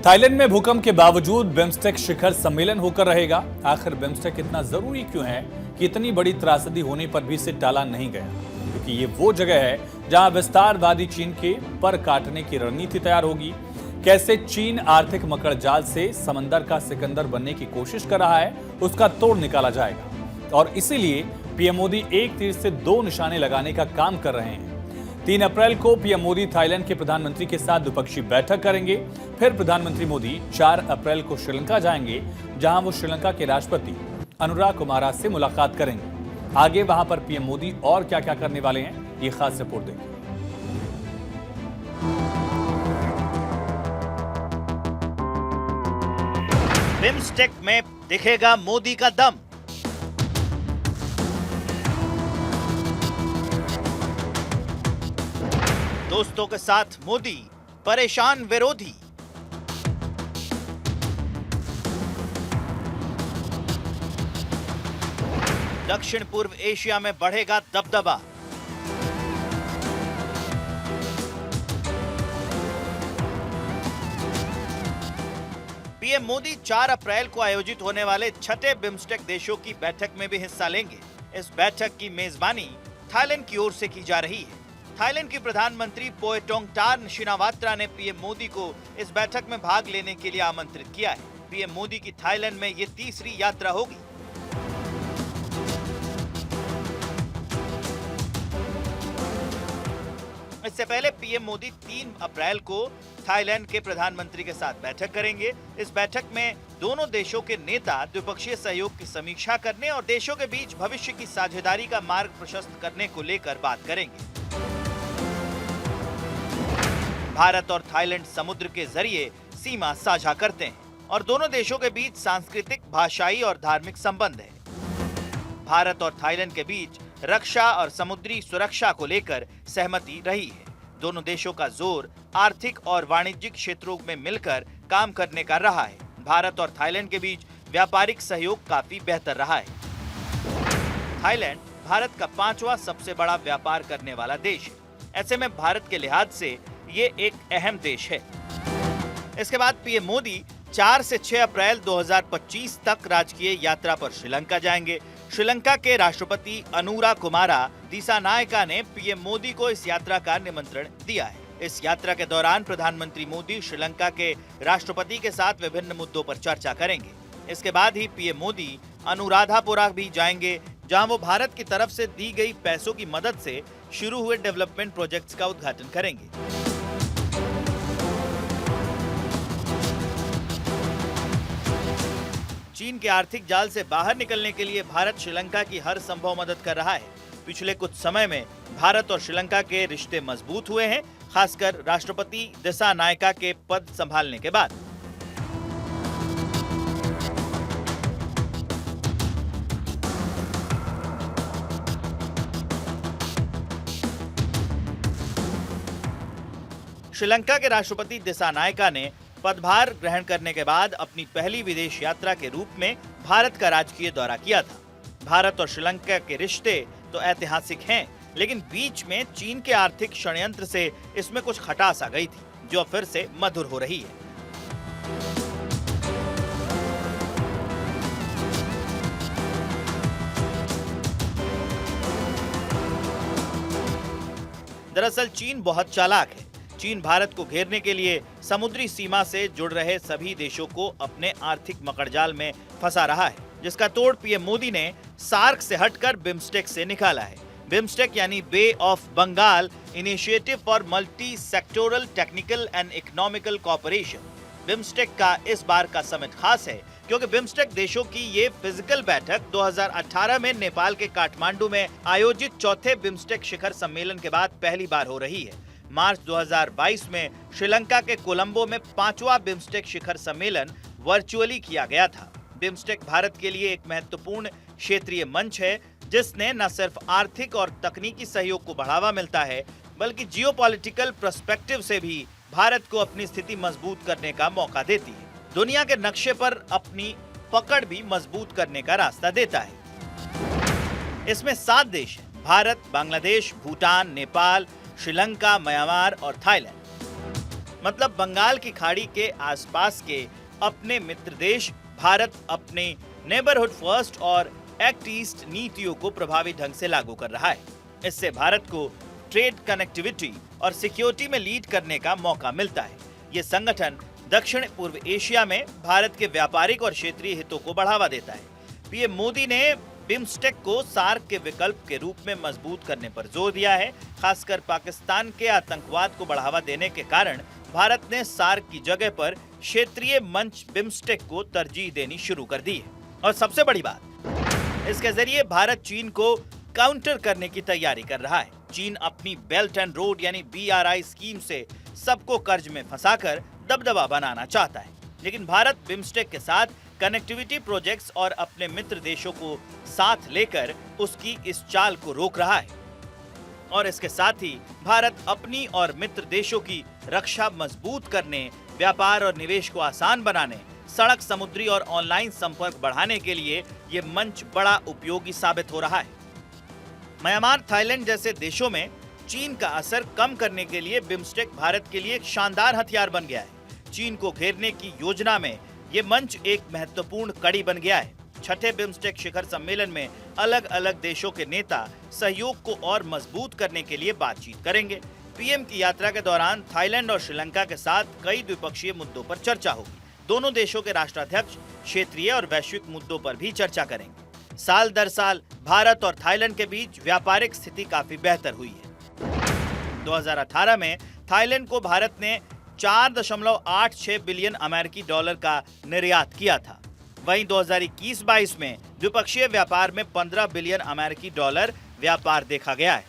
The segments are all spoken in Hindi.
थाईलैंड में भूकंप के बावजूद बिम्स्टेक शिखर सम्मेलन होकर रहेगा। आखिर बिम्स्टेक इतना जरूरी क्यों है कि इतनी बड़ी त्रासदी होने पर भी इसे टाला नहीं गया? क्योंकि ये वो जगह है जहां विस्तारवादी चीन के पर काटने की रणनीति तैयार होगी। कैसे चीन आर्थिक मकड़जाल से समंदर का सिकंदर बनने की कोशिश कर रहा है, उसका तोड़ निकाला जाएगा। और इसीलिए पीएम मोदी एक तीर से दो निशाने लगाने का काम कर रहे हैं। 3 अप्रैल को पीएम मोदी थाईलैंड के प्रधानमंत्री के साथ द्विपक्षीय बैठक करेंगे। फिर प्रधानमंत्री मोदी 4 अप्रैल को श्रीलंका जाएंगे, जहां वो श्रीलंका के राष्ट्रपति अनुरा कुमारा से मुलाकात करेंगे। आगे वहां पर पीएम मोदी और क्या क्या करने वाले हैं, ये खास रिपोर्ट देखिए। बिम्स्टेक में दिखेगा मोदी का दम। दोस्तों के साथ मोदी, परेशान विरोधी। दक्षिण पूर्व एशिया में बढ़ेगा दबदबा। पीएम मोदी 4 अप्रैल को आयोजित होने वाले छठे बिम्स्टेक देशों की बैठक में भी हिस्सा लेंगे। इस बैठक की मेजबानी थाईलैंड की ओर से की जा रही है। थाईलैंड की प्रधानमंत्री पोएटोंगटार्न शिनावात्रा ने पीएम मोदी को इस बैठक में भाग लेने के लिए आमंत्रित किया है। पीएम मोदी की थाईलैंड में ये तीसरी यात्रा होगी। इससे पहले पीएम मोदी 3 अप्रैल को थाईलैंड के प्रधानमंत्री के साथ बैठक करेंगे। इस बैठक में दोनों देशों के नेता द्विपक्षीय सहयोग की समीक्षा करने और देशों के बीच भविष्य की साझेदारी का मार्ग प्रशस्त करने को लेकर बात करेंगे। भारत और थाईलैंड समुद्र के जरिए सीमा साझा करते हैं और दोनों देशों के बीच सांस्कृतिक, भाषाई और धार्मिक संबंध है। भारत और थाईलैंड के बीच रक्षा और समुद्री सुरक्षा को लेकर सहमति रही है। दोनों देशों का जोर आर्थिक और वाणिज्यिक क्षेत्रों में मिलकर काम करने का रहा है। भारत और थाईलैंड के बीच व्यापारिक सहयोग काफी बेहतर रहा है। थाईलैंड भारत का 5वां सबसे बड़ा व्यापार करने वाला देश है। ऐसे में भारत के लिहाज से ये एक अहम देश है। इसके बाद पीएम मोदी 4 से 6 अप्रैल 2025 तक राजकीय यात्रा पर श्रीलंका जाएंगे। श्रीलंका के राष्ट्रपति अनुरा कुमारा दिसानायका ने पीएम मोदी को इस यात्रा का निमंत्रण दिया है। इस यात्रा के दौरान प्रधानमंत्री मोदी श्रीलंका के राष्ट्रपति के साथ विभिन्न मुद्दों पर चर्चा करेंगे। इसके बाद ही पीएम मोदी अनुराधापुरा भी जाएंगे, जहां वो भारत की तरफ से दी गई पैसों की मदद से शुरू हुए डेवलपमेंट प्रोजेक्ट्स का उद्घाटन करेंगे। चीन के आर्थिक जाल से बाहर निकलने के लिए भारत श्रीलंका की हर संभव मदद कर रहा है। पिछले कुछ समय में भारत और श्रीलंका के रिश्ते मजबूत हुए हैं, खासकर राष्ट्रपति दिसानायका के पद संभालने के बाद। श्रीलंका के राष्ट्रपति दिसानायका ने पदभार ग्रहण करने के बाद अपनी पहली विदेश यात्रा के रूप में भारत का राजकीय दौरा किया था। भारत और श्रीलंका के रिश्ते तो ऐतिहासिक हैं, लेकिन बीच में चीन के आर्थिक षड्यंत्र से इसमें कुछ खटास आ गई थी, जो फिर से मधुर हो रही है। दरअसल चीन बहुत चालाक है। चीन भारत को घेरने के लिए समुद्री सीमा से जुड़ रहे सभी देशों को अपने आर्थिक मकड़जाल में फंसा रहा है, जिसका तोड़ पीएम मोदी ने सार्क से हटकर बिम्स्टेक से निकाला है। बिम्स्टेक यानी bay of Bengal initiative for multi sectoral technical and economical cooperation. BIMSTEC का इस बार का समिट खास है क्योंकि बिम्स्टेक देशों की ये फिजिकल बैठक 2018 में नेपाल के काठमांडू में आयोजित चौथे बिम्स्टेक शिखर सम्मेलन के बाद पहली बार हो रही है। मार्च 2022 में श्रीलंका के कोलंबो में 5वां बिम्स्टेक शिखर सम्मेलन वर्चुअली किया गया था। बिम्स्टेक भारत के लिए एक महत्वपूर्ण क्षेत्रीय मंच है, जिसने न सिर्फ आर्थिक और तकनीकी सहयोग को बढ़ावा मिलता है, बल्कि जियोपॉलिटिकल पर्सपेक्टिव से भी भारत को अपनी स्थिति मजबूत करने का मौका देती है। दुनिया के नक्शे पर अपनी पकड़ भी मजबूत करने का रास्ता देता है। इसमें 7 देश हैं: भारत, बांग्लादेश, भूटान, नेपाल, श्रीलंका, म्यांमार और थाईलैंड। मतलब बंगाल की खाड़ी के आसपास के अपने मित्र देश भारत अपने नेबरहुड फर्स्ट और एक्ट ईस्ट नीतियों को प्रभावी ढंग से लागू कर रहा है। इससे भारत को ट्रेड, कनेक्टिविटी और सिक्योरिटी में लीड करने का मौका मिलता है। ये संगठन दक्षिण पूर्व एशिया में भारत के व्यापारिक और क्षेत्रीय हितों को बढ़ावा देता है। पीएम मोदी ने बिम्स्टेक को सार्क के विकल्प के रूप में मजबूत करने पर जोर दिया है। खासकर पाकिस्तान के आतंकवाद को बढ़ावा देने के कारण भारत ने सार्क की जगह पर क्षेत्रीय मंच बिम्स्टेक को तरजीह देनी शुरू कर दी है। और सबसे बड़ी बात, इसके जरिए भारत चीन को काउंटर करने की तैयारी कर रहा है। चीन अपनी बेल्ट एंड रोड यानी BRI स्कीम से सबको कर्ज में फंसाकर दबदबा बनाना चाहता है, लेकिन भारत बिम्स्टेक के साथ कनेक्टिविटी प्रोजेक्ट्स और अपने मित्र देशों को साथ लेकर उसकी इस चाल को रोक रहा है। और इसके साथ ही भारत अपनी और मित्र देशों की रक्षा मजबूत करने, व्यापार और निवेश को आसान बनाने, सड़क, समुद्री और ऑनलाइन संपर्क बढ़ाने के लिए ये मंच बड़ा उपयोगी साबित हो रहा है। म्यांमार, थाईलैंड जैसे देशों में चीन का असर कम करने के लिए बिम्स्टेक भारत के लिए एक शानदार हथियार बन गया है। चीन को घेरने की योजना में ये मंच एक महत्वपूर्ण कड़ी बन गया है। छठे बिम्स्टेक शिखर सम्मेलन में अलग अलग देशों के नेता सहयोग को और मजबूत करने के लिए बातचीत करेंगे। पीएम की यात्रा के दौरान थाईलैंड और श्रीलंका के साथ कई द्विपक्षीय मुद्दों पर चर्चा होगी। दोनों देशों के राष्ट्राध्यक्ष क्षेत्रीय और वैश्विक मुद्दों पर भी चर्चा करेंगे। साल दर साल भारत और थाईलैंड के बीच व्यापारिक स्थिति काफी बेहतर हुई है। 2018 में थाईलैंड को भारत ने 4.86 बिलियन अमेरिकी डॉलर का निर्यात किया था। वहीं 2021-22 में द्विपक्षीय व्यापार में 15 बिलियन अमेरिकी डॉलर व्यापार देखा गया है।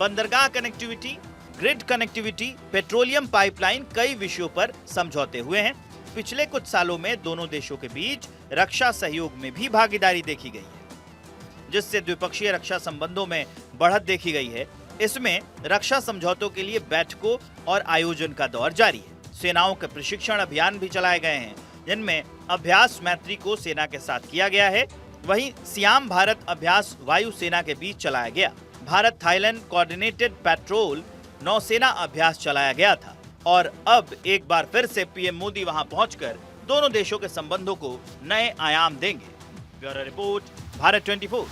बंदरगाह connectivity, grid connectivity, petroleum pipeline, कई विषयों पर समझौते हुए हैं। पिछले कुछ सालों में दोनों देशों के बीच रक्षा सहयोग में भी भागीदारी देखी गई है, जिससे द्विपक्षीय रक्षा संबंधों में बढ़त देखी गई है। इसमें रक्षा समझौतों के लिए बैठकों और आयोजन का दौर जारी है। सेनाओं के प्रशिक्षण अभियान भी चलाए गए हैं, जिनमें अभ्यास मैत्री को सेना के साथ किया गया है। वहीं सियाम भारत अभ्यास वायुसेना के बीच चलाया गया। भारत थाईलैंड कोऑर्डिनेटेड पेट्रोल नौसेना अभ्यास चलाया गया था। और अब एक बार फिर से पीएम मोदी वहां पहुंचकर दोनों देशों के संबंधों को नए आयाम देंगे। Bureau report, Bharat 24।